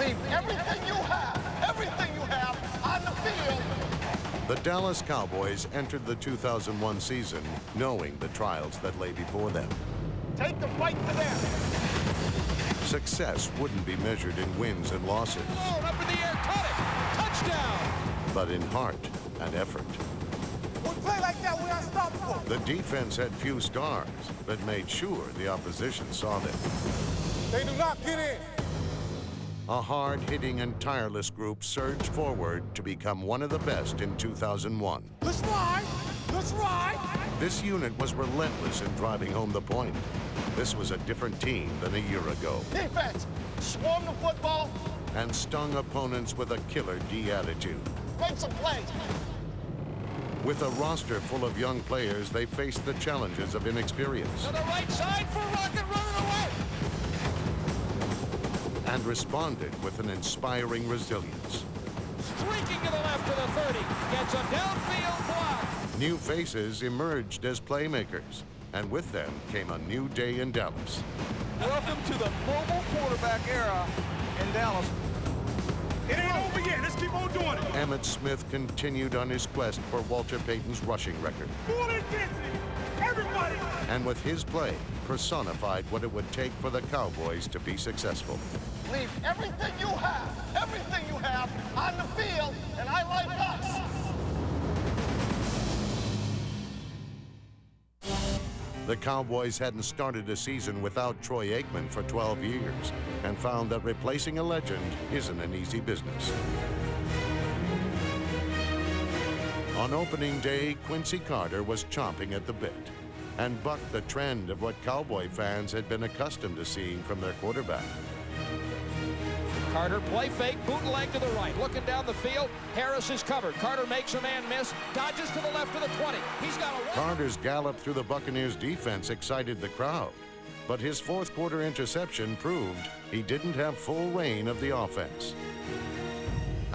Leave everything you have on the field. The Dallas Cowboys entered the 2001 season knowing the trials that lay before them. Take the fight to them. Success wouldn't be measured in wins and losses, Up in the air, caught it, touchdown! but in heart and effort. We play like that, we're unstoppable. The defense had few stars, but made sure the opposition saw them. They do not get in. A hard-hitting and tireless group surged forward to become one of the best in 2001. Let's ride. Let's ride. This unit was relentless in driving home the point. This was a different team than a year ago, Defense, swarm the football. and stung opponents with a killer D attitude. Make some plays. With a roster full of young players, they faced the challenges of inexperience To the right side for Rocket, running away! and responded with an inspiring resilience. Streaking to the left to the 30, gets a downfield block. New faces emerged as playmakers, and with them came a new day in Dallas. Welcome to the mobile quarterback era in Dallas. It ain't over yet. Let's keep on doing it. Emmitt Smith continued on his quest for Walter Payton's rushing record, Full intensity. Everybody. and with his play, personified what it would take for the Cowboys to be successful. Leave everything you have on the field, and I like us. The Cowboys hadn't started a season without Troy Aikman for 12 years and found that replacing a legend isn't an easy business. On opening day, Quincy Carter was chomping at the bit and bucked the trend of what Cowboy fans had been accustomed to seeing from their quarterback. Carter, play fake, bootleg to the right, looking down the field. Harris is covered. Carter makes a man miss, dodges to the left to the 20. He's got a... Carter's gallop through the Buccaneers defense excited the crowd, but his fourth quarter interception proved he didn't have full reign of the offense.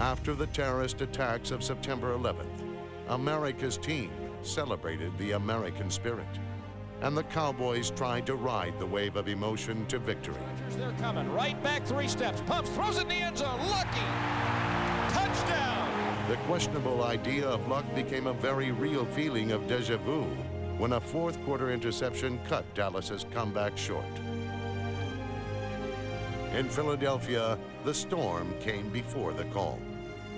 After the terrorist attacks of September 11th, America's team celebrated the American spirit, and the Cowboys tried to ride the wave of emotion to victory. They're coming, right back 3 steps, pumps, throws it in the end zone, lucky! Touchdown! The questionable idea of luck became a very real feeling of déjà vu when a fourth quarter interception cut Dallas's comeback short. In Philadelphia, the storm came before the calm.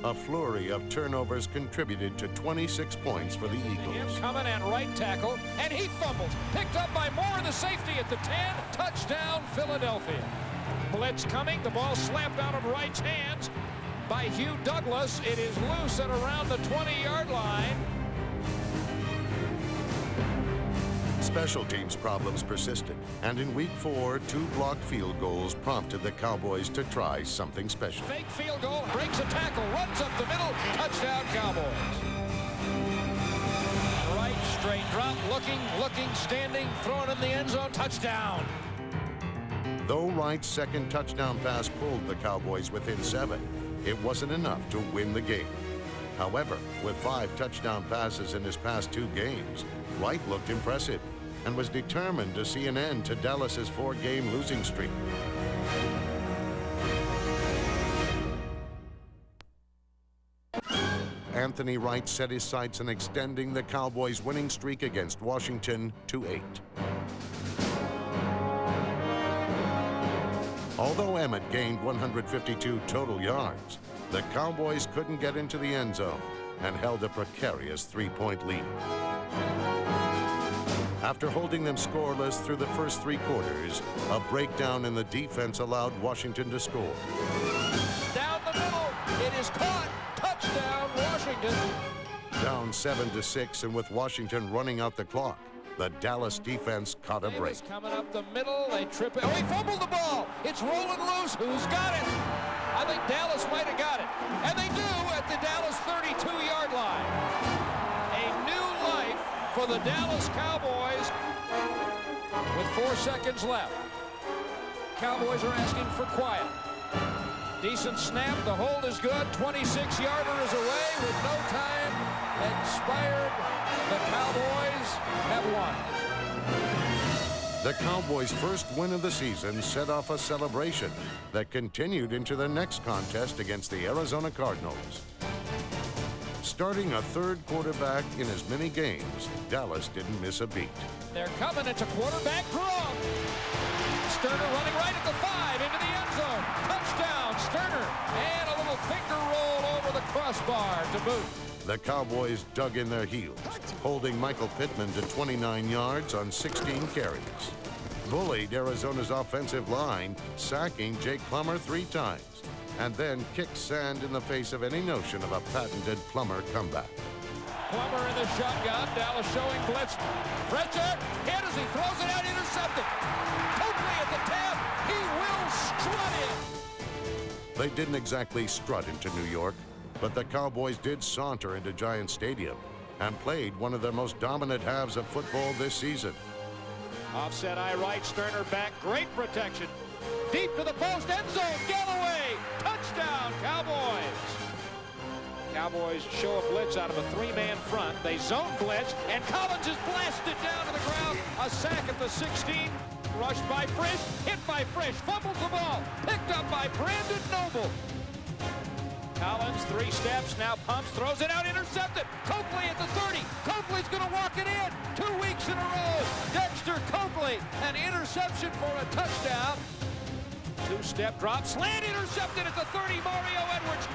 A flurry of turnovers contributed to 26 points for the Eagles. Coming and right tackle, and he fumbles. Picked up by Moore, the safety at the 10. Touchdown, Philadelphia. Blitz coming, the ball slapped out of Wright's hands by Hugh Douglas. It is loose at around the 20-yard line. Special teams problems persisted, and in week 4, 2 blocked field goals prompted the Cowboys to try something special. Fake field goal, breaks a tackle, runs up the middle, touchdown Cowboys. Right, straight drop, looking, standing, throwing in the end zone, touchdown. Though Wright's second touchdown pass pulled the Cowboys within 7, it wasn't enough to win the game. However, with 5 touchdown passes in his past 2 games, Wright looked impressive and was determined to see an end to Dallas's 4-game losing streak. Anthony Wright set his sights on extending the Cowboys' winning streak against Washington to 8. Although Emmitt gained 152 total yards, the Cowboys couldn't get into the end zone and held a precarious 3-point lead. After holding them scoreless through the first 3 quarters, a breakdown in the defense allowed Washington to score. Down the middle, it is caught, touchdown Washington. Down 7-6, and with Washington running out the clock, the Dallas defense caught a break. Davis coming up the middle, they trip it. Oh, he fumbled the ball. It's rolling loose. Who's got it? I think Dallas might have got it. And they do at the Dallas 32-yard line. A new life for the Dallas Cowboys with 4 seconds left. Cowboys are asking for quiet. Decent snap. The hold is good. 26-yarder is away with no time expired. The Cowboys have won. The Cowboys' first win of the season set off a celebration that continued into the next contest against the Arizona Cardinals. Starting a third quarterback in as many games, Dallas didn't miss a beat. They're coming into quarterback draw. Sterner running right at the 5 into the end zone. Touchdown, Sterner. And a little finger roll over the crossbar to boot. The Cowboys dug in their heels, holding Michael Pittman to 29 yards on 16 carries. Bullied Arizona's offensive line, sacking Jake Plummer 3 times, and then kicked sand in the face of any notion of a patented Plummer comeback. Plummer in the shotgun. Dallas showing blitz. Fletcher hit as he throws it out, intercepted. Copley at the 10. He will strut in. They didn't exactly strut into New York, but the Cowboys did saunter into Giant Stadium and played one of their most dominant halves of football this season. Offset eye right, Sterner back, great protection. Deep to the post, end zone, Galloway, touchdown, Cowboys. Cowboys show a blitz out of a 3-man front. They zone blitz, and Collins is blasted down to the ground. A sack at the 16, rushed by Frisch, hit by Frisch, fumbles the ball, picked up by Brandon Noble. Collins, 3 steps, now pumps, throws it out, intercepted. Copley at the 30. Copley's going to walk it in. 2 weeks in a row. Dexter Copley, an interception for a touchdown. 2-step drop, slant intercepted at the 30. Mario Edwards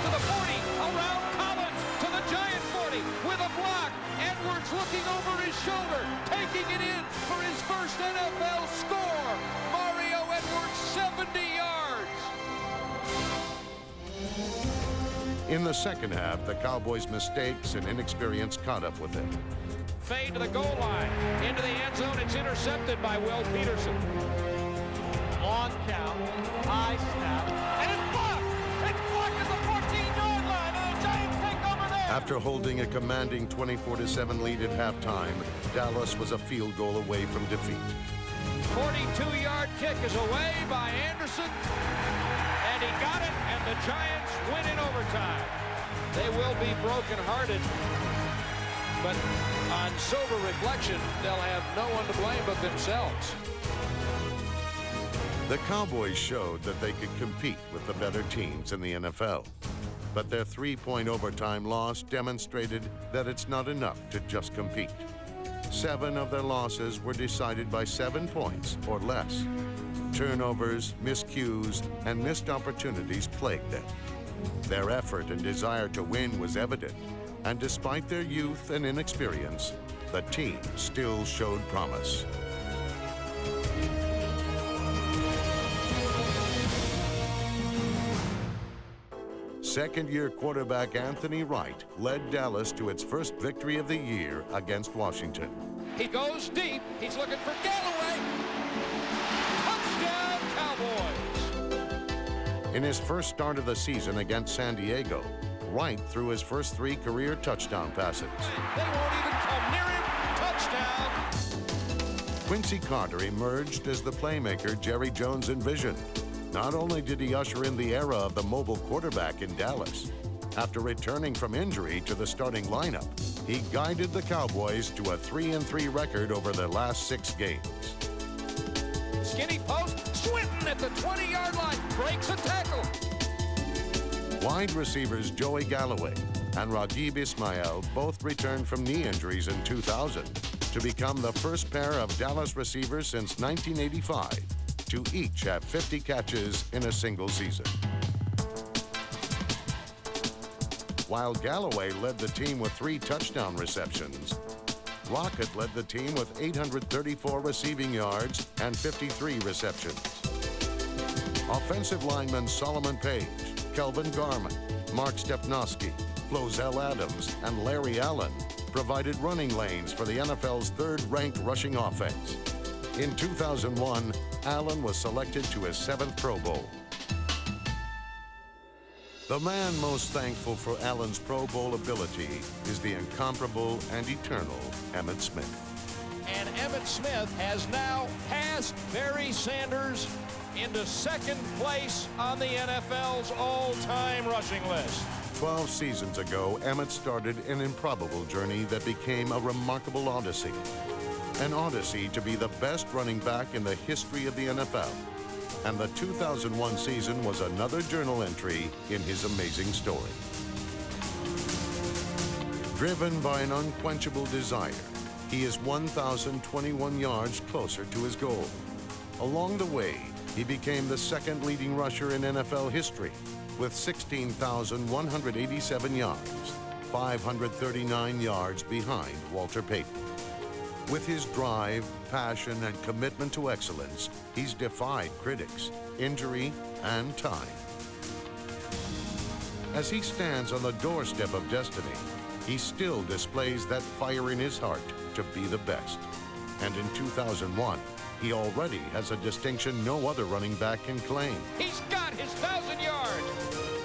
to the 40, around Collins to the Giant 40 with a block. Edwards looking over his shoulder, taking it in for his first NFL score. Mario Edwards, 70 yards. In the second half, the Cowboys' mistakes and inexperience caught up with them. Fade to the goal line. Into the end zone. It's intercepted by Will Peterson. On count, high snap, and it's blocked! It's blocked at the 14-yard line, and the Giants take over there! After holding a commanding 24-7 lead at halftime, Dallas was a field goal away from defeat. 42-yard kick is away by Anderson. And he got it, and the Giants win in overtime. They will be brokenhearted, but on sober reflection, they'll have no one to blame but themselves. The Cowboys showed that they could compete with the better teams in the NFL. But their 3-point overtime loss demonstrated that it's not enough to just compete. 7 of their losses were decided by 7 points or less. Turnovers, miscues, and missed opportunities plagued them. Their effort and desire to win was evident, and despite their youth and inexperience, the team still showed promise. Second-year quarterback Anthony Wright led Dallas to its first victory of the year against Washington. He goes deep. He's looking for Galloway. Touchdown, Cowboys. In his first start of the season against San Diego, Wright threw his first 3 career touchdown passes. They won't even come near him. Touchdown. Quincy Carter emerged as the playmaker Jerry Jones envisioned. Not only did he usher in the era of the mobile quarterback in Dallas, after returning from injury to the starting lineup, he guided the Cowboys to a 3-3 record over their last 6 games. Skinny post, Swinton at the 20-yard line, breaks a tackle. Wide receivers Joey Galloway and Raghib Ismail both returned from knee injuries in 2000 to become the first pair of Dallas receivers since 1985 to each have 50 catches in a single season. While Galloway led the team with 3 touchdown receptions, Rocket led the team with 834 receiving yards and 53 receptions. Offensive linemen Solomon Page, Kelvin Garman, Mark Stepnoski, Flozell Adams, and Larry Allen provided running lanes for the NFL's 3rd-ranked rushing offense. In 2001, Allen was selected to his 7th Pro Bowl. The man most thankful for Allen's Pro Bowl ability is the incomparable and eternal Emmitt Smith. And Emmitt Smith has now passed Barry Sanders into 2nd place on the NFL's all-time rushing list. 12 seasons ago, Emmitt started an improbable journey that became a remarkable odyssey. an odyssey to be the best running back in the history of the NFL. And the 2001 season was another journal entry in his amazing story. Driven by an unquenchable desire, he is 1,021 yards closer to his goal. Along the way, he became the second leading rusher in NFL history with 16,187 yards, 539 yards behind Walter Payton. With his drive, passion, and commitment to excellence, he's defied critics, injury, and time. As he stands on the doorstep of destiny, he still displays that fire in his heart to be the best. And in 2001, he already has a distinction no other running back can claim. He's got his 1,000 yards.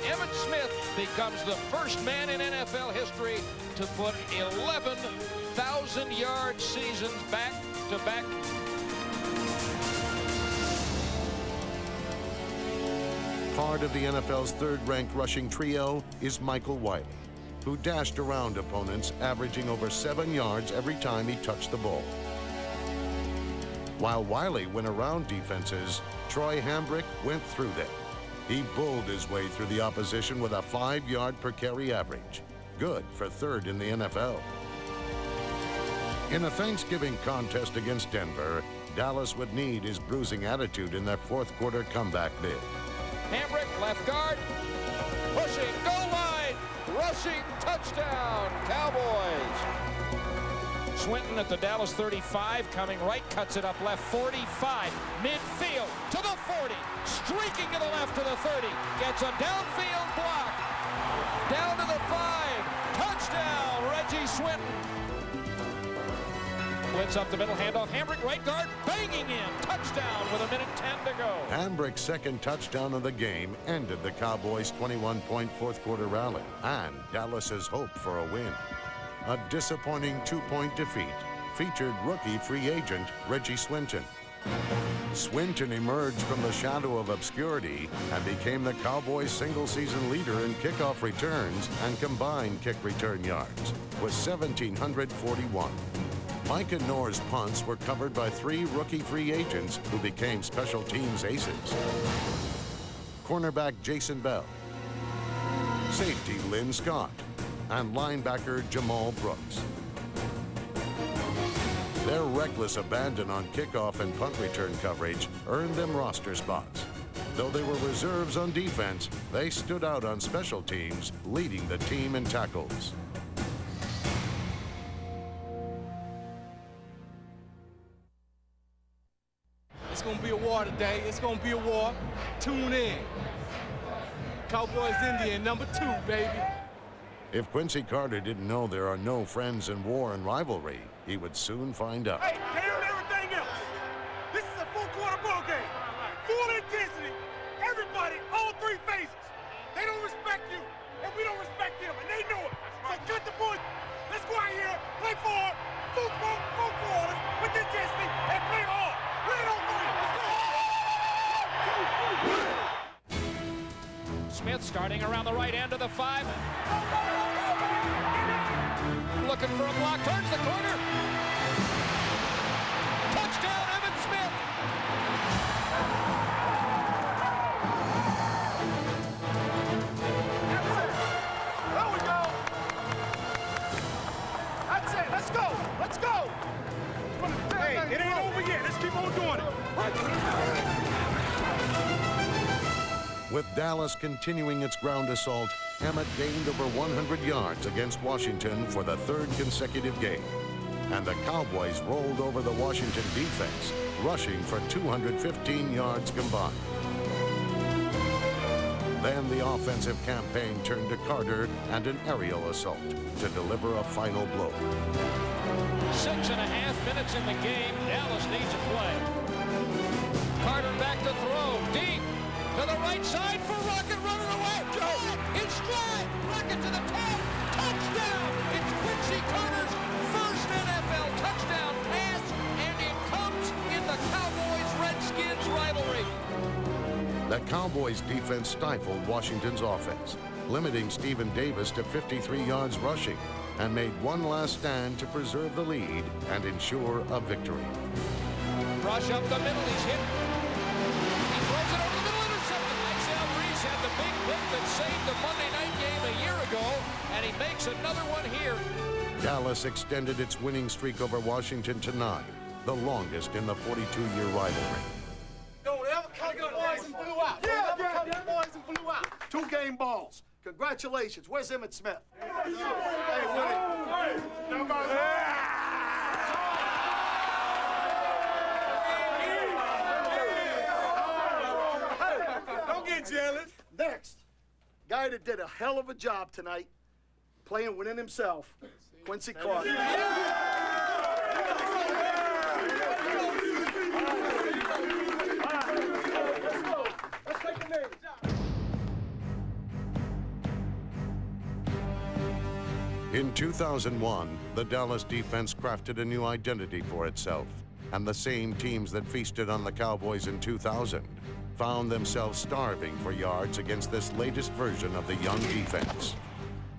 Emmitt Smith becomes the first man in NFL history to put 11,000-yard seasons back-to-back. Part of the NFL's third-ranked rushing trio is Michael Wiley, who dashed around opponents, averaging over 7 yards every time he touched the ball. While Wiley went around defenses, Troy Hambrick went through them. He bulled his way through the opposition with a 5-yard per carry average. Good for third in the NFL. In a Thanksgiving contest against Denver, Dallas would need his bruising attitude in their fourth quarter comeback bid. Hambrick, left guard, pushing, goal line, rushing, touchdown, Cowboys. Swinton at the Dallas 35, coming right, cuts it up left, 45, midfield to the 40, streaking to the left to the 30, gets a downfield block, down to the 5, touchdown, Reggie Swinton. Blitz up the middle, handoff, Hambrick, right guard, banging in, touchdown with 1:10 to go. Hambrick's second touchdown of the game ended the Cowboys' 21-point fourth-quarter rally and Dallas's hope for a win. A disappointing 2-point defeat featured rookie free agent Reggie Swinton. Swinton emerged from the shadow of obscurity and became the Cowboys' single-season leader in kickoff returns and combined kick return yards with 1,741. Micah Noor's punts were covered by 3 rookie free agents who became special teams aces. Cornerback Jason Bell, safety Lynn Scott, and linebacker Jamal Brooks. Their reckless abandon on kickoff and punt return coverage earned them roster spots. Though they were reserves on defense, they stood out on special teams, leading the team in tackles. It's going to be a war today. It's going to be a war. Tune in. Cowboys Indian #2, baby. If Quincy Carter didn't know there are no friends in war and rivalry, he would soon find out. Hey, damn everything else. This is a full-quarter ball game. Full intensity. Everybody, all 3 phases. They don't respect you, and we don't respect them, and they know it. So cut the bull. Let's go out here, play forward, full quarters with intensity, and play hard. Bring it on 3. Smith starting around the right end of the 5. Looking for a block, turns the corner. Touchdown, Emmitt Smith. There we go. That's it. Let's go. Let's go. Hey, it ain't over yet. Let's keep on doing it. With Dallas continuing its ground assault, Emmitt gained over 100 yards against Washington for the 3rd consecutive game. And the Cowboys rolled over the Washington defense, rushing for 215 yards combined. Then the offensive campaign turned to Carter and an aerial assault to deliver a final blow. 6.5 minutes in the game. Dallas needs a play. Carter back to throw. Deep. To the right side for Rocket, running away. In stride. Rocket to the 10. Touchdown. It's Quincy Carter's first NFL touchdown pass, and it comes in the Cowboys-Redskins rivalry. The Cowboys defense stifled Washington's offense, limiting Stephen Davis to 53 yards rushing and made one last stand to preserve the lead and ensure a victory. Rush up the middle, he's hit. He throws it over the middle, intercepted. Isaiah Reese had the big pick that saved the Monday night game a year ago, and he makes another one here. Dallas extended its winning streak over Washington to 9, the longest in the 42-year rivalry. Don't ever come to the boys and blew out. Don't ever come to the boys and blew out. 2 game balls. Congratulations. Where's Emmitt Smith? Hey, Woody. Don't get jealous. Next, guy that did a hell of a job tonight, playing within himself, Quincy Carter. Let's take the names. In 2001, the Dallas defense crafted a new identity for itself, and the same teams that feasted on the Cowboys in 2000 found themselves starving for yards against this latest version of the young defense.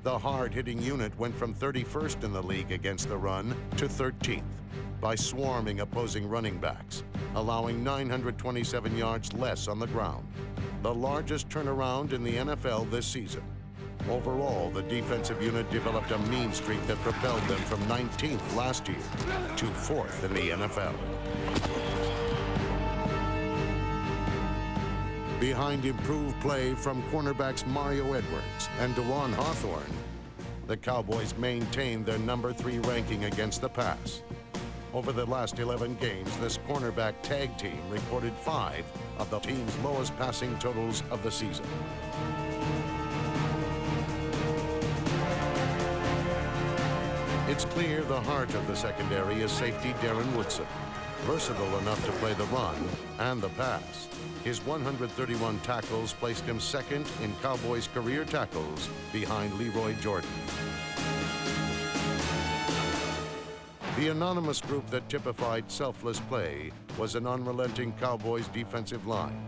The hard-hitting unit went from 31st in the league against the run to 13th by swarming opposing running backs, allowing 927 yards less on the ground, the largest turnaround in the NFL this season. Overall, the defensive unit developed a mean streak that propelled them from 19th last year to 4th in the NFL. Behind improved play from cornerbacks Mario Edwards and DeJuan Hawthorne, the Cowboys maintained their number 3 ranking against the pass. Over the last 11 games, this cornerback tag team recorded 5 of the team's lowest passing totals of the season. It's clear the heart of the secondary is safety Darren Woodson, versatile enough to play the run and the pass. His 131 tackles placed him 2nd in Cowboys career tackles behind Leroy Jordan. The anonymous group that typified selfless play was an unrelenting Cowboys defensive line,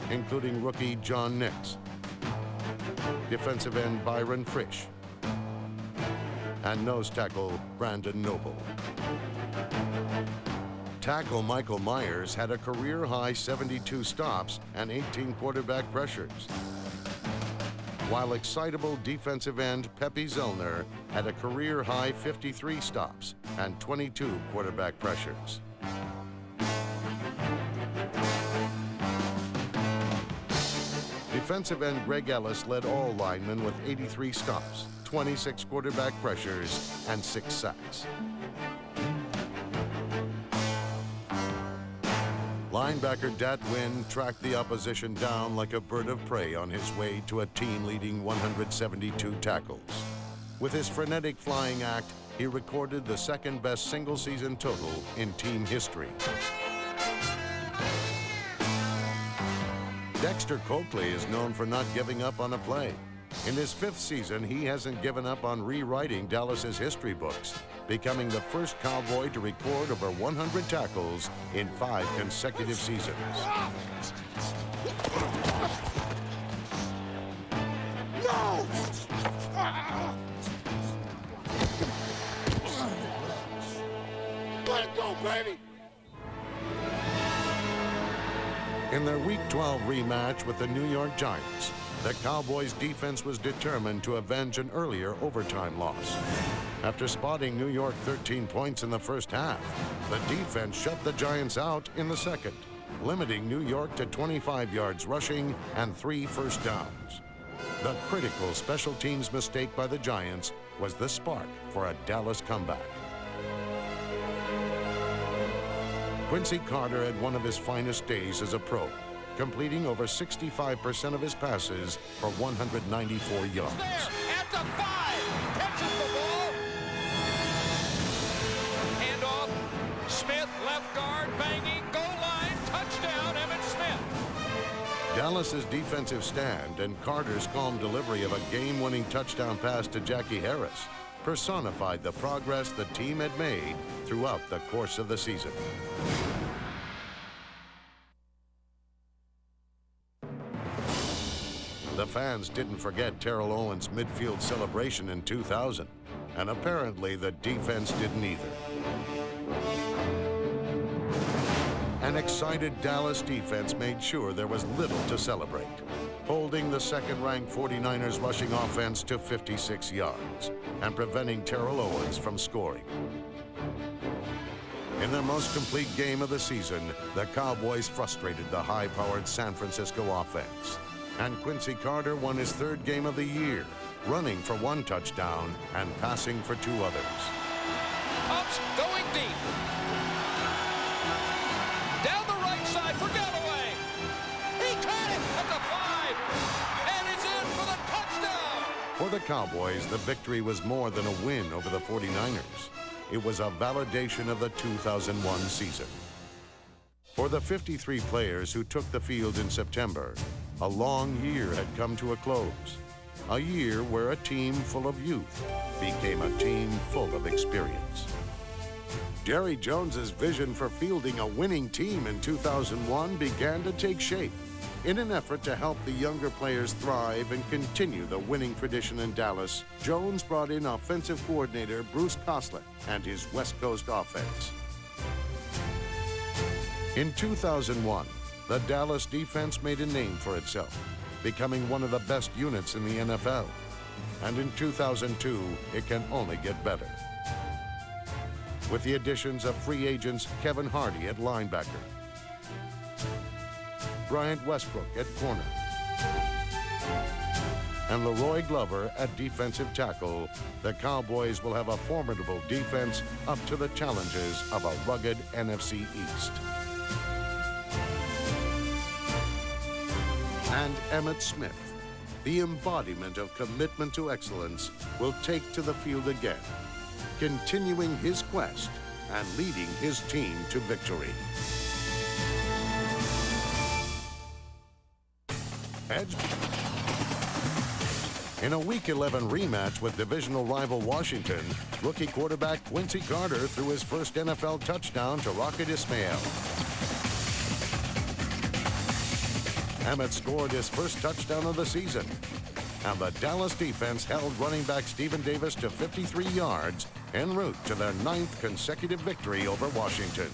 including rookie John Nix, defensive end Byron Frisch, and nose tackle Brandon Noble. Tackle Michael Myers had a career-high 72 stops and 18 quarterback pressures, while excitable defensive end Pepe Zellner had a career-high 53 stops and 22 quarterback pressures. Defensive end Greg Ellis led all linemen with 83 stops, 26 quarterback pressures, and 6 sacks. Linebacker Dat Wynn tracked the opposition down like a bird of prey on his way to a team-leading 172 tackles. With his frenetic flying act, he recorded the 2nd-best single-season total in team history. Dexter Coakley is known for not giving up on a play. In his 5th season, he hasn't given up on rewriting Dallas's history books, becoming the first Cowboy to record over 100 tackles in 5 consecutive seasons. No! Let it go, baby! In their Week 12 rematch with the New York Giants, the Cowboys' defense was determined to avenge an earlier overtime loss. After spotting New York 13 points in the first half, the defense shut the Giants out in the second, limiting New York to 25 yards rushing and 3 first downs. The critical special teams mistake by the Giants was the spark for a Dallas comeback. Quincy Carter had one of his finest days as a pro, completing over 65% of his passes for 194 yards. There, at the 5, catches the ball. Handoff, Smith, left guard, banging, goal line, touchdown, Emmitt Smith. Dallas's defensive stand and Carter's calm delivery of a game-winning touchdown pass to Jackie Harris personified the progress the team had made throughout the course of the season. The fans didn't forget Terrell Owens' midfield celebration in 2000. and apparently the defense didn't either. An excited Dallas defense made sure there was little to celebrate, holding the second-ranked 49ers rushing offense to 56 yards and preventing Terrell Owens from scoring. In their most complete game of the season, the Cowboys frustrated the high-powered San Francisco offense. And Quincy Carter won his third game of the year, running for 1 touchdown and passing for 2 others. Pumps going deep. Down the right side for Galloway. He caught it at the 5. And it's in for the touchdown. For the Cowboys, the victory was more than a win over the 49ers. It was a validation of the 2001 season. For the 53 players who took the field in September, a long year had come to a close. A year where a team full of youth became a team full of experience. Jerry Jones's vision for fielding a winning team in 2001 began to take shape. In an effort to help the younger players thrive and continue the winning tradition in Dallas, Jones brought in offensive coordinator Bruce Koslet and his West Coast offense. In 2001, the Dallas defense made a name for itself, becoming one of the best units in the NFL. And in 2002, it can only get better. With the additions of free agents Kevin Hardy at linebacker, Bryant Westbrook at corner, and Leroy Glover at defensive tackle, the Cowboys will have a formidable defense up to the challenges of a rugged NFC East. And Emmitt Smith, the embodiment of commitment to excellence, will take to the field again, continuing his quest and leading his team to victory. In a Week 11 rematch with divisional rival Washington, rookie quarterback Quincy Carter threw his first NFL touchdown to Rocket Ismail. Emmitt scored his first touchdown of the season, and the Dallas defense held running back Stephen Davis to 53 yards en route to their 9th consecutive victory over Washington.